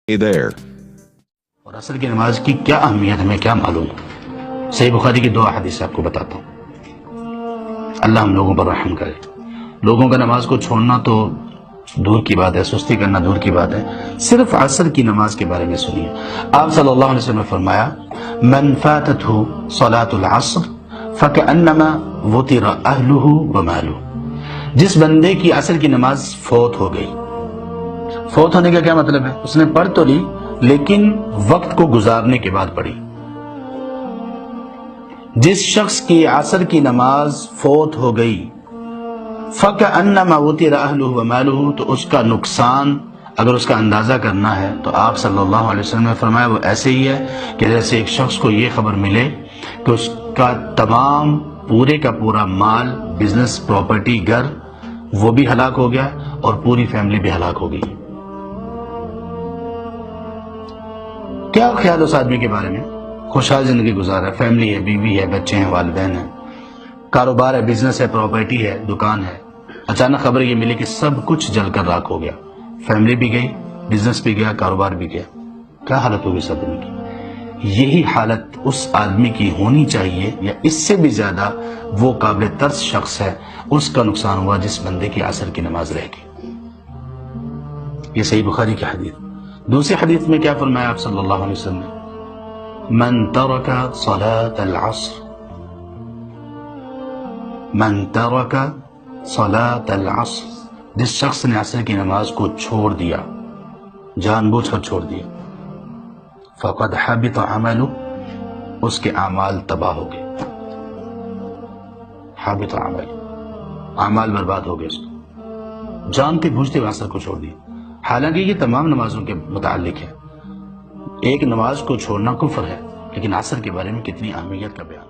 Hey there. اور عصر کی نماز کی کیا اہمیت ہمیں کیا معلوم؟ صحیح بخاری کی 2 احادیث آپ کو بتاتا ہوں۔ اللہ ہم لوگوں پر رحم کرے۔ لوگوں کا نماز کو چھوڑنا تو دور کی بات ہے، سستی کرنا دور کی بات ہے، صرف عصر کی نماز کے بارے میں سنیے۔ آپ صلی اللہ علیہ وسلم نے فرمایا من فاتته صلاة العصر فكأنما وطر اہلہ ومالہ۔ جس بندے کی عصر کی نماز فوت ہو گئی، فوت ہونے کا کیا مطلب ہے؟ اس نے پڑھ تو لی لیکن وقت کو گزارنے کے بعد پڑھی۔ جس شخص کی عصر کی نماز فوت ہو گئی فَكَأَنَّمَا وُطِرَ أَهْلُهُ وَمَالُهُ، تو اس کا نقصان اگر اس کا اندازہ کرنا ہے تو آپ صلی اللہ علیہ وسلم نے فرمایا وہ ایسے ہی ہے کہ جیسے ایک شخص کو یہ خبر ملے کہ اس کا تمام پورے کا پورا مال، بزنس، پراپرٹی، گھر وہ بھی ہلاک ہو گیا اور پوری فیملی بھی ہلاک ہو گئی۔ کیا خیال اس آدمی کے بارے میں؟ خوشحال زندگی گزار ہے، فیملی ہے، بیوی ہے، بچے ہیں، والدین ہیں، کاروبار ہے، بزنس ہے، پراپرٹی ہے، دکان ہے، اچانک خبر یہ ملی کہ سب کچھ جل کر راکھ ہو گیا، فیملی بھی گئی، بزنس بھی گیا، کاروبار بھی گیا۔ کیا حالت ہوگی اس آدمی کی؟ یہی حالت اس آدمی کی ہونی چاہیے یا اس سے بھی زیادہ وہ قابل ترس شخص ہے، اس کا نقصان ہوا جس بندے کی عصر کی نماز رہ گئی۔ یہ صحیح بخاری کی حدیث۔ دوسری حدیث میں کیا فرمایا آپ صلی اللہ علیہ وسلم نے؟ من ترک صلاة العصر، من ترک صلاة العصر، جس شخص نے عصر کی نماز کو چھوڑ دیا، جان بوجھ کر چھوڑ دیا، فقد حبط عملہ، اس کے اعمال تباہ ہو گئے، حبط عمل، اعمال برباد ہو گئے، اس کو جانتے بوجھتے عصر کو چھوڑ دیا۔ حالانکہ یہ تمام نمازوں کے متعلق ہے، ایک نماز کو چھوڑنا کفر ہے، لیکن عصر کے بارے میں کتنی اہمیت کا بیان۔